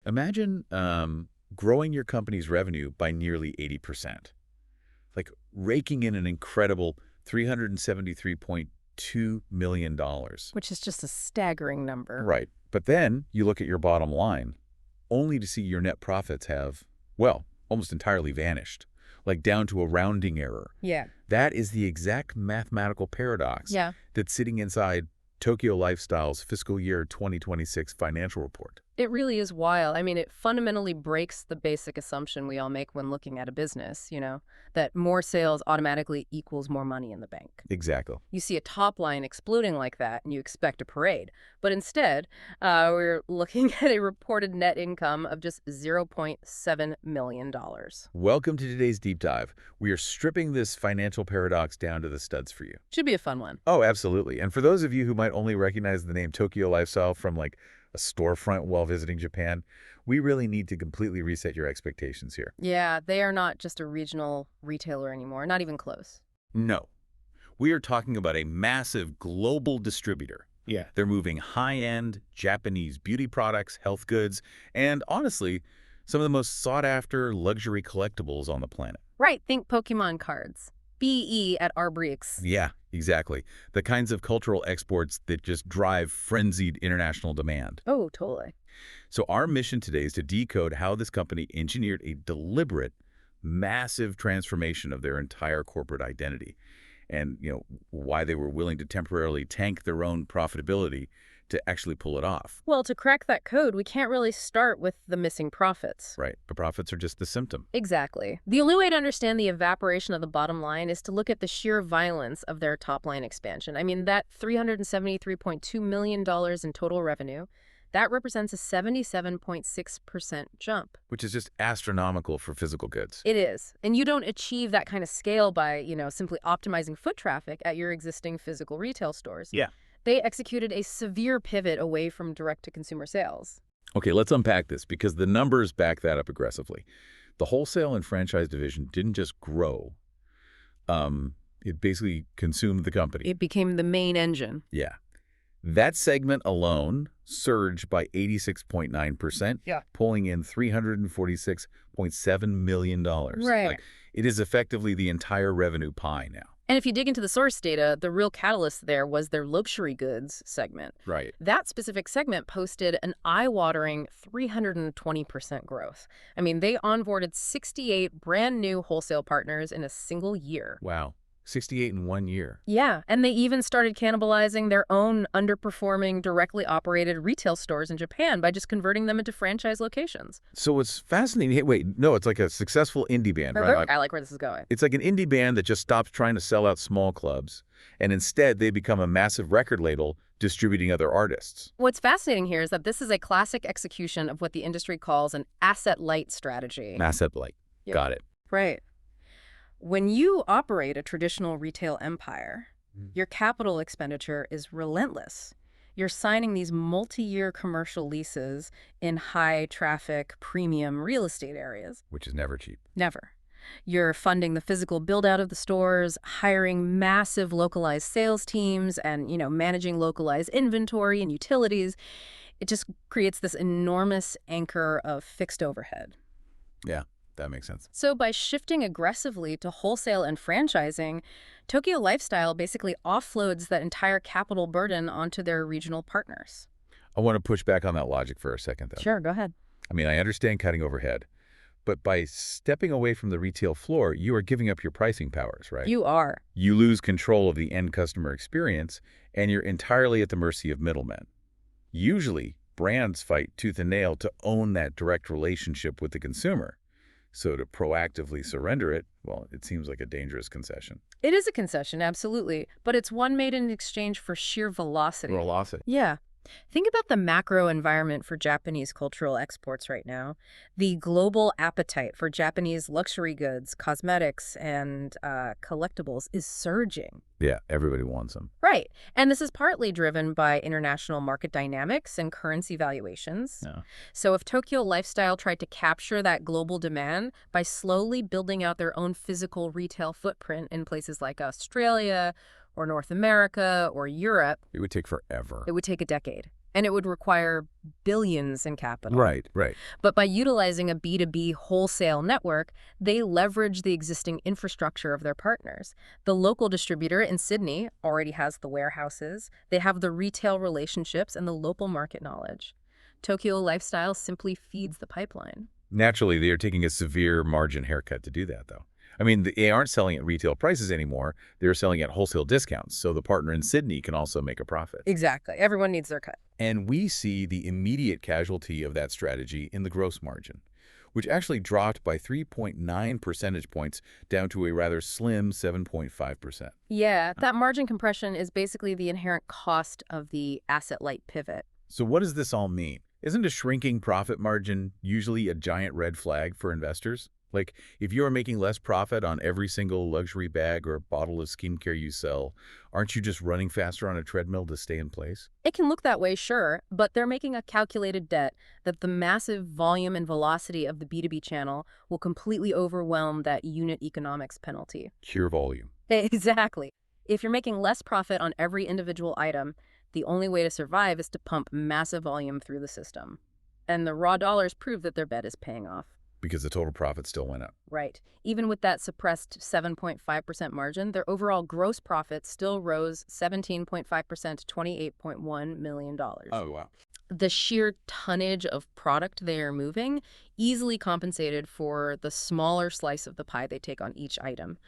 Imagine growing your company's revenue by nearly 80%, like raking in an incredible $373.2 million. Which is just a staggering number. Right. But then you look at your bottom line, only to see your net profits have, well, almost entirely vanished, like down to a rounding error. Yeah. That is the exact mathematical paradox Yeah. that's sitting inside Tokyo Lifestyle's fiscal year 2026 financial report. It really is wild. I mean, it fundamentally breaks the basic assumption we all make when looking at a business, that more sales automatically equals more money in the bank. Exactly. You see a top line exploding like that, and you expect a parade. But instead, we're looking at a reported net income of just $0.7 million. Welcome to today's deep dive. We are stripping this financial paradox down to the studs for you. Should be a fun one. Oh, absolutely. And for those of you who might only recognize the name Tokyo Lifestyle from like a storefront while visiting Japan, we really need to completely reset your expectations here. Yeah, they are not just a regional retailer anymore, not even close. No. We are talking about a massive global distributor. Yeah. They're moving high-end Japanese beauty products, health goods, and honestly, some of the most sought-after luxury collectibles on the planet. Right, think Pokemon cards. BE at our Breeks. Yeah, exactly. The kinds of cultural exports that just drive frenzied international demand. Oh, totally. So our mission today is to decode how this company engineered a deliberate, massive transformation of their entire corporate identity and, why they were willing to temporarily tank their own profitability to actually pull it off. Well, to crack that code, we can't really start with the missing profits. Right. But profits are just the symptom. Exactly. The only way to understand the evaporation of the bottom line is to look at the sheer violence of their top-line expansion. I mean, that $373.2 million in total revenue, that represents a 77.6% jump. Which is just astronomical for physical goods. It is. And you don't achieve that kind of scale by, simply optimizing foot traffic at your existing physical retail stores. Yeah. They executed a severe pivot away from direct-to-consumer sales. Okay, let's unpack this because the numbers back that up aggressively. The wholesale and franchise division didn't just grow. It basically consumed the company. It became the main engine. Yeah. That segment alone surged by 86.9%, pulling in $346.7 million. Right. It is effectively the entire revenue pie now. And if you dig into the source data, the real catalyst there was their luxury goods segment. Right. That specific segment posted an eye-watering 320% growth. I mean, they onboarded 68 brand new wholesale partners in a single year. Wow. 68 in 1 year. Yeah, and they even started cannibalizing their own underperforming directly operated retail stores in Japan by just converting them into franchise locations. So it's fascinating. Hey, wait, no, it's like a successful indie band, right? I like where this is going. It's like an indie band that just stops trying to sell out small clubs, and instead they become a massive record label distributing other artists. What's fascinating here is that this is a classic execution of what the industry calls an asset-light strategy. Asset-light. Yep. Got it. Right. When you operate a traditional retail empire, your capital expenditure is relentless. You're signing these multi-year commercial leases in high-traffic, premium real estate areas. Which is never cheap. Never. You're funding the physical build-out of the stores, hiring massive localized sales teams, and, managing localized inventory and utilities. It just creates this enormous anchor of fixed overhead. Yeah. That makes sense. So by shifting aggressively to wholesale and franchising, Tokyo Lifestyle basically offloads that entire capital burden onto their regional partners. I want to push back on that logic for a second, though. Sure, go ahead. I mean, I understand cutting overhead, but by stepping away from the retail floor, you are giving up your pricing powers, right? You are. You lose control of the end customer experience, and you're entirely at the mercy of middlemen. Usually, brands fight tooth and nail to own that direct relationship with the consumer. So to proactively surrender it, well, it seems like a dangerous concession. It is a concession, absolutely. But it's one made in exchange for sheer velocity. Velocity. Yeah. Think about the macro environment for Japanese cultural exports right now. The global appetite for Japanese luxury goods, cosmetics, and collectibles is surging. Yeah, everybody wants them. Right. And this is partly driven by international market dynamics and currency valuations. Yeah. So if Tokyo Lifestyle tried to capture that global demand by slowly building out their own physical retail footprint in places like Australia or North America or Europe, It would take forever. it would take a decade. And it would require billions in capital. Right, right. But by utilizing a B2B wholesale network, they leverage the existing infrastructure of their partners. The local distributor in Sydney already has the warehouses, they have the retail relationships and the local market knowledge. Tokyo Lifestyle simply feeds the pipeline. Naturally, they are taking a severe margin haircut to do that, though. I mean, they aren't selling at retail prices anymore. They're selling at wholesale discounts, so the partner in Sydney can also make a profit. Exactly. Everyone needs their cut. And we see the immediate casualty of that strategy in the gross margin, which actually dropped by 3.9 percentage points down to a rather slim 7.5%. Yeah, that margin compression is basically the inherent cost of the asset-light pivot. So what does this all mean? Isn't a shrinking profit margin usually a giant red flag for investors? Like, if you're making less profit on every single luxury bag or bottle of skincare you sell, aren't you just running faster on a treadmill to stay in place? It can look that way, sure, but they're making a calculated bet that the massive volume and velocity of the B2B channel will completely overwhelm that unit economics penalty. Pure volume. Exactly. If you're making less profit on every individual item, the only way to survive is to pump massive volume through the system. And the raw dollars prove that their bet is paying off. Because the total profit still went up. Right. Even with that suppressed 7.5% margin, their overall gross profit still rose 17.5% to $28.1 million. Oh, wow. The sheer tonnage of product they are moving easily compensated for the smaller slice of the pie they take on each item.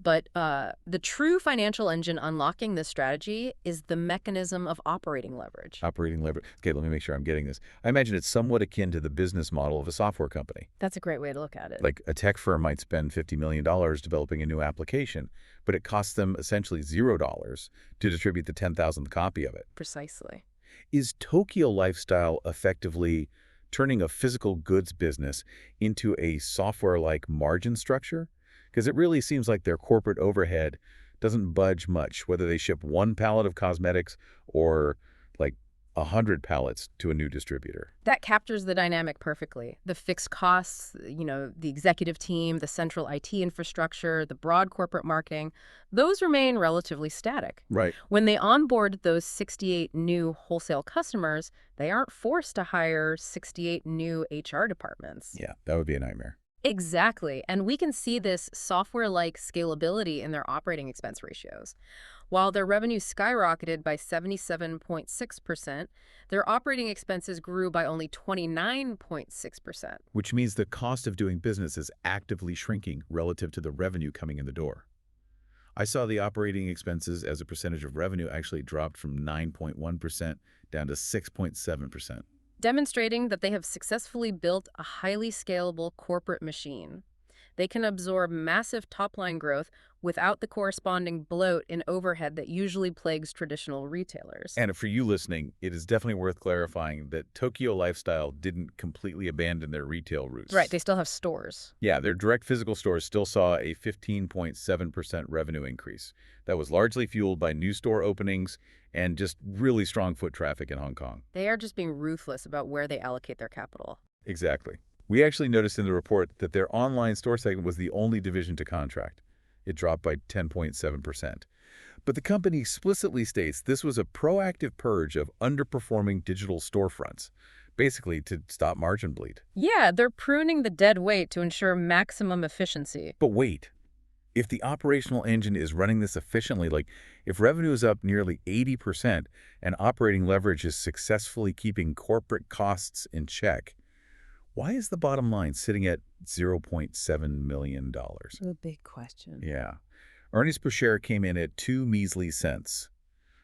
But the true financial engine unlocking this strategy is the mechanism of operating leverage. Operating leverage. Okay, let me make sure I'm getting this. I imagine it's somewhat akin to the business model of a software company. That's a great way to look at it. Like a tech firm might spend $50 million developing a new application, but it costs them essentially $0 to distribute the 10,000th copy of it. Precisely. Is Tokyo Lifestyle effectively turning a physical goods business into a software-like margin structure? Because it really seems like their corporate overhead doesn't budge much, whether they ship one pallet of cosmetics or like 100 pallets to a new distributor. That captures the dynamic perfectly. The fixed costs, the executive team, the central IT infrastructure, the broad corporate marketing, those remain relatively static. Right. When they onboard those 68 new wholesale customers, they aren't forced to hire 68 new HR departments. Yeah, that would be a nightmare. Exactly. And we can see this software-like scalability in their operating expense ratios. While their revenue skyrocketed by 77.6%, their operating expenses grew by only 29.6%. Which means the cost of doing business is actively shrinking relative to the revenue coming in the door. I saw the operating expenses as a percentage of revenue actually dropped from 9.1% down to 6.7%. Demonstrating that they have successfully built a highly scalable corporate machine. They can absorb massive top-line growth without the corresponding bloat in overhead that usually plagues traditional retailers. And for you listening, it is definitely worth clarifying that Tokyo Lifestyle didn't completely abandon their retail roots. Right, they still have stores. Yeah, their direct physical stores still saw a 15.7% revenue increase. That was largely fueled by new store openings and just really strong foot traffic in Hong Kong. They are just being ruthless about where they allocate their capital. Exactly. We actually noticed in the report that their online store segment was the only division to contract. It dropped by 10.7%. But the company explicitly states this was a proactive purge of underperforming digital storefronts, basically to stop margin bleed. Yeah, they're pruning the dead weight to ensure maximum efficiency. But wait, if the operational engine is running this efficiently, like if revenue is up nearly 80% and operating leverage is successfully keeping corporate costs in check, why is the bottom line sitting at $0.7 million? The big question. Yeah. Earnings per share came in at 2 measly cents.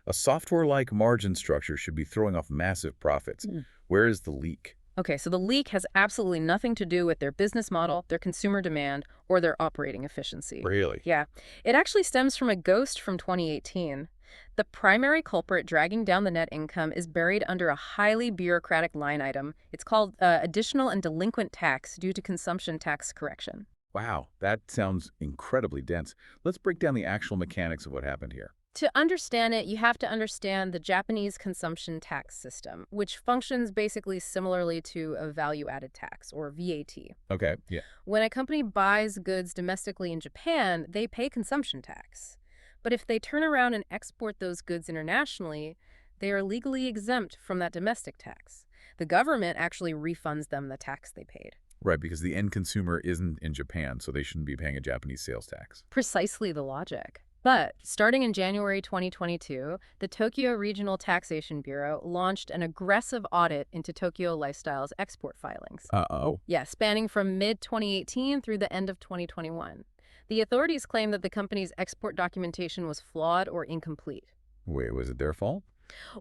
A software-like margin structure should be throwing off massive profits. Where is the leak? Okay, so the leak has absolutely nothing to do with their business model, their consumer demand, or their operating efficiency. Really? Yeah. It actually stems from a ghost from 2018. The primary culprit dragging down the net income is buried under a highly bureaucratic line item. It's called additional and delinquent tax due to consumption tax correction. Wow, that sounds incredibly dense. Let's break down the actual mechanics of what happened here. To understand it, you have to understand the Japanese consumption tax system, which functions basically similarly to a value-added tax, or VAT. Okay, yeah. When a company buys goods domestically in Japan, they pay consumption tax. But if they turn around and export those goods internationally, They are legally exempt from that domestic tax. The government actually refunds them the tax they paid. Right, because the end consumer isn't in Japan, so they shouldn't be paying a Japanese sales tax. Precisely the logic. But starting in January 2022, the Tokyo Regional Taxation Bureau launched an aggressive audit into Tokyo Lifestyle's export filings. Uh-oh. Yeah, spanning from mid-2018 through the end of 2021. The authorities claim that the company's export documentation was flawed or incomplete. Wait, was it their fault?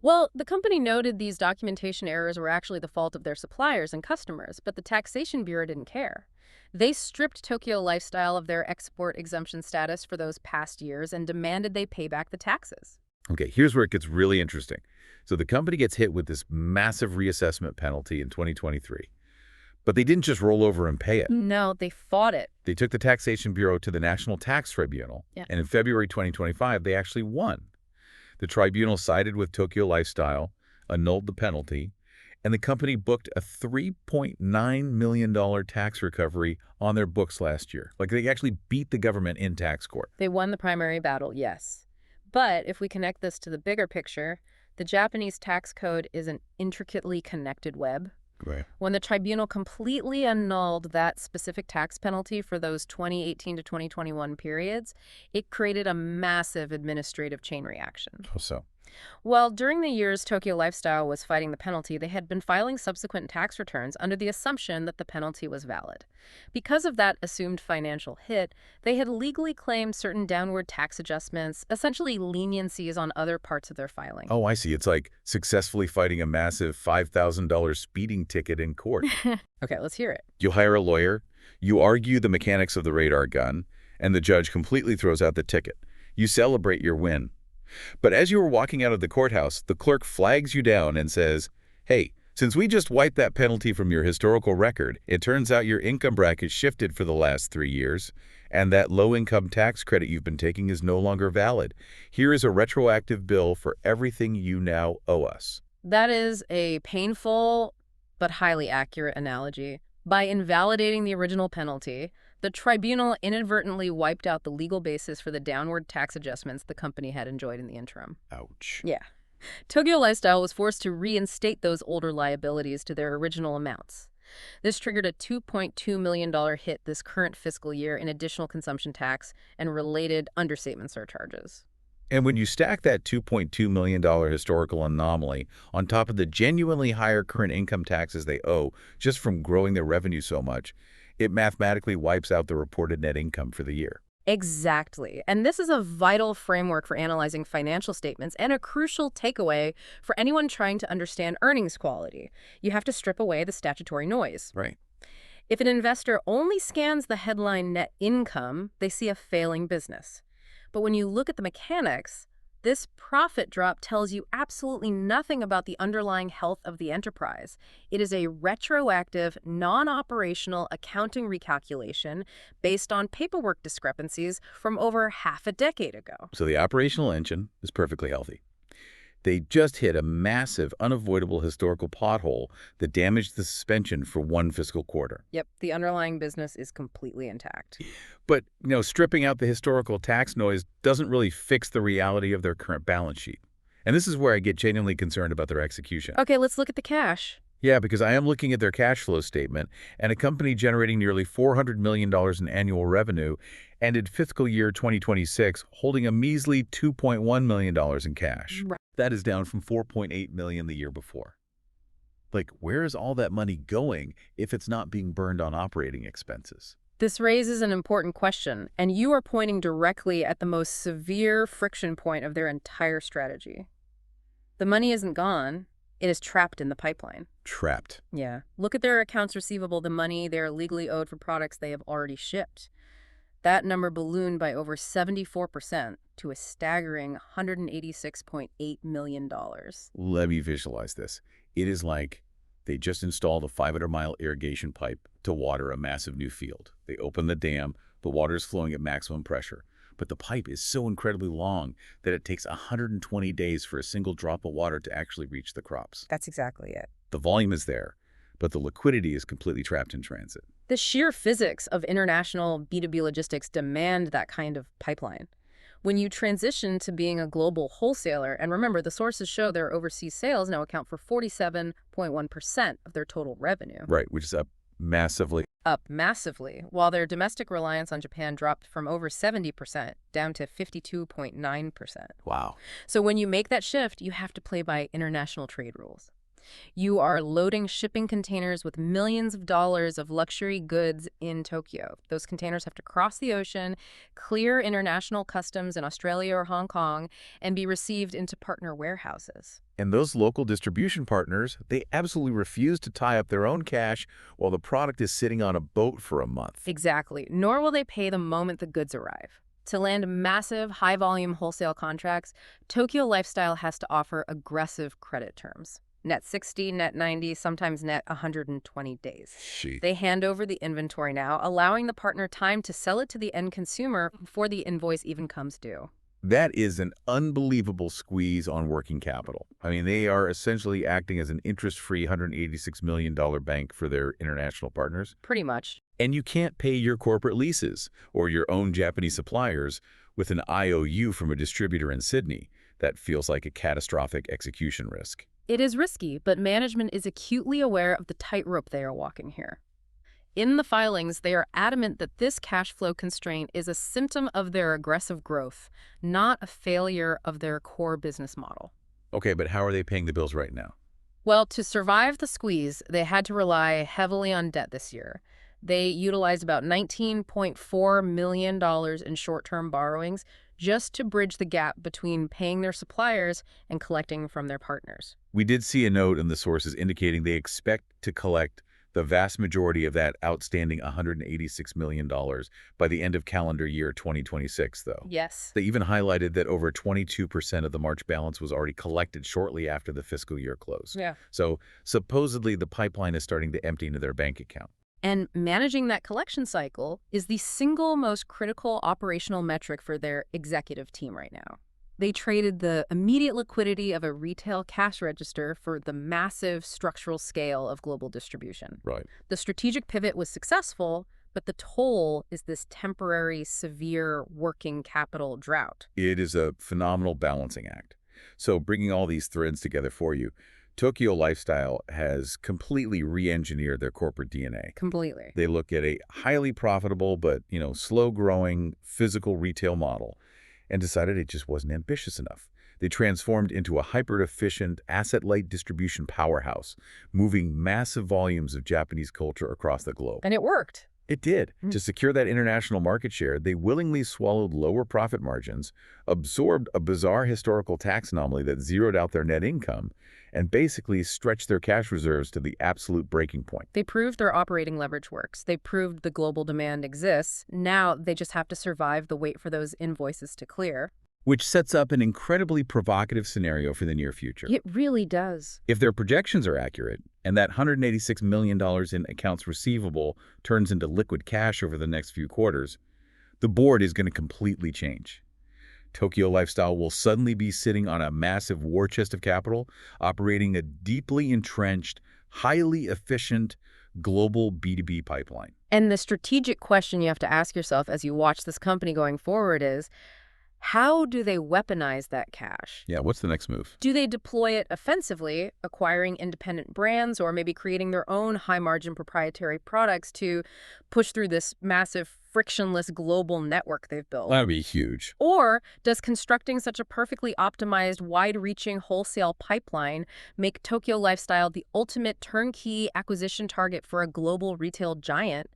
Well, the company noted these documentation errors were actually the fault of their suppliers and customers, but the Taxation Bureau didn't care. They stripped Tokyo Lifestyle of their export exemption status for those past years and demanded they pay back the taxes. Okay, here's where it gets really interesting. So the company gets hit with this massive reassessment penalty in 2023. But they didn't just roll over and pay it. No, they fought it. They took the Taxation Bureau to the National Tax Tribunal, and in February 2025, they actually won. The tribunal sided with Tokyo Lifestyle, annulled the penalty, and the company booked a $3.9 million tax recovery on their books last year. Like, they actually beat the government in tax court. They won the primary battle, yes. But if we connect this to the bigger picture, the Japanese tax code is an intricately connected web. Right. When the tribunal completely annulled that specific tax penalty for those 2018 to 2021 periods, it created a massive administrative chain reaction. How so? Well, during the years Tokyo Lifestyle was fighting the penalty, they had been filing subsequent tax returns under the assumption that the penalty was valid. Because of that assumed financial hit, they had legally claimed certain downward tax adjustments, essentially leniencies on other parts of their filing. Oh, I see. It's like successfully fighting a massive $5,000 speeding ticket in court. Okay, let's hear it. You hire a lawyer, you argue the mechanics of the radar gun, and the judge completely throws out the ticket. You celebrate your win. But as you were walking out of the courthouse, the clerk flags you down and says, "Hey, since we just wiped that penalty from your historical record, it turns out your income bracket shifted for the last 3 years, and that low-income tax credit you've been taking is no longer valid. Here is a retroactive bill for everything you now owe us." That is a painful but highly accurate analogy. By invalidating the original penalty, the tribunal inadvertently wiped out the legal basis for the downward tax adjustments the company had enjoyed in the interim. Ouch. Yeah. Tokyo Lifestyle was forced to reinstate those older liabilities to their original amounts. This triggered a $2.2 million hit this current fiscal year in additional consumption tax and related understatement surcharges. And when you stack that $2.2 million historical anomaly on top of the genuinely higher current income taxes they owe just from growing their revenue so much, it mathematically wipes out the reported net income for the year. Exactly. And this is a vital framework for analyzing financial statements and a crucial takeaway for anyone trying to understand earnings quality. You have to strip away the statutory noise. Right. If an investor only scans the headline net income, they see a failing business. But when you look at the mechanics, this profit drop tells you absolutely nothing about the underlying health of the enterprise. It is a retroactive, non-operational accounting recalculation based on paperwork discrepancies from over half a decade ago. So the operational engine is perfectly healthy. They just hit a massive, unavoidable historical pothole that damaged the suspension for one fiscal quarter. Yep, the underlying business is completely intact. But, stripping out the historical tax noise doesn't really fix the reality of their current balance sheet. And this is where I get genuinely concerned about their execution. Okay, let's look at the cash. Yeah, because I am looking at their cash flow statement, and a company generating nearly $400 million in annual revenue ended fiscal year 2026 holding a measly $2.1 million in cash. Right. That is down from $4.8 million the year before. Like, where is all that money going if it's not being burned on operating expenses? This raises an important question, and you are pointing directly at the most severe friction point of their entire strategy. The money isn't gone. It is trapped in the pipeline. Trapped. Yeah. Look at their accounts receivable, the money they're legally owed for products they have already shipped. That number ballooned by over 74% to a staggering $186.8 million. Let me visualize this. It is like they just installed a 500-mile irrigation pipe to water a massive new field. They open the dam, the water is flowing at maximum pressure. But the pipe is so incredibly long that it takes 120 days for a single drop of water to actually reach the crops. That's exactly it. The volume is there, but the liquidity is completely trapped in transit. The sheer physics of international B2B logistics demand that kind of pipeline. When you transition to being a global wholesaler, and remember, the sources show their overseas sales now account for 47.1% of their total revenue. Right, which is up massively. Up massively, while their domestic reliance on Japan dropped from over 70% down to 52.9%. Wow. So when you make that shift, you have to play by international trade rules. You are loading shipping containers with millions of dollars of luxury goods in Tokyo. Those containers have to cross the ocean, clear international customs in Australia or Hong Kong, and be received into partner warehouses. And those local distribution partners, they absolutely refuse to tie up their own cash while the product is sitting on a boat for a month. Exactly. Nor will they pay the moment the goods arrive. To land massive, high-volume wholesale contracts, Tokyo Lifestyle has to offer aggressive credit terms. Net 60, net 90, sometimes net 120 days. Sheesh. They hand over the inventory now, allowing the partner time to sell it to the end consumer before the invoice even comes due. That is an unbelievable squeeze on working capital. I mean, they are essentially acting as an interest-free $186 million bank for their international partners. Pretty much. And you can't pay your corporate leases or your own Japanese suppliers with an IOU from a distributor in Sydney. That feels like a catastrophic execution risk. It is risky, but management is acutely aware of the tightrope they are walking here. In the filings, they are adamant that this cash flow constraint is a symptom of their aggressive growth, not a failure of their core business model. Okay, but how are they paying the bills right now? Well, to survive the squeeze, they had to rely heavily on debt this year. They utilized about $19.4 million in short-term borrowings just to bridge the gap between paying their suppliers and collecting from their partners. We did see a note in the sources indicating they expect to collect the vast majority of that outstanding $186 million by the end of calendar year 2026, though. Yes. They even highlighted that over 22% of the March balance was already collected shortly after the fiscal year closed. Yeah. So supposedly the pipeline is starting to empty into their bank account. And managing that collection cycle is the single most critical operational metric for their executive team right now. They traded the immediate liquidity of a retail cash register for the massive structural scale of global distribution. Right. The strategic pivot was successful, but the toll is this temporary, severe working capital drought. It is a phenomenal balancing act. So bringing all these threads together for you, Tokyo Lifestyle has completely re-engineered their corporate DNA. Completely. They look at a highly profitable but, slow-growing physical retail model and decided it just wasn't ambitious enough. They transformed into a hyper-efficient, asset-light distribution powerhouse, moving massive volumes of Japanese culture across the globe. And it worked. It did. To secure that international market share, they willingly swallowed lower profit margins, absorbed a bizarre historical tax anomaly that zeroed out their net income, and basically stretched their cash reserves to the absolute breaking point. They proved their operating leverage works. They proved the global demand exists. Now they just have to survive the wait for those invoices to clear. Which sets up an incredibly provocative scenario for the near future. It really does. If their projections are accurate, and that $186 million in accounts receivable turns into liquid cash over the next few quarters, the board is going to completely change. Tokyo Lifestyle will suddenly be sitting on a massive war chest of capital, operating a deeply entrenched, highly efficient global B2B pipeline. And the strategic question you have to ask yourself as you watch this company going forward is, how do they weaponize that cash? Yeah, what's the next move? Do they deploy it offensively, acquiring independent brands or maybe creating their own high-margin proprietary products to push through this massive, frictionless global network they've built? That would be huge. Or does constructing such a perfectly optimized, wide-reaching wholesale pipeline make Tokyo Lifestyle the ultimate turnkey acquisition target for a global retail giant,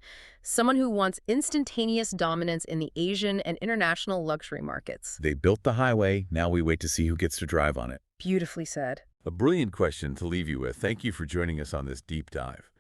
someone who wants instantaneous dominance in the Asian and international luxury markets? They built the highway, now we wait to see who gets to drive on it. Beautifully said. A brilliant question to leave you with. Thank you for joining us on this deep dive.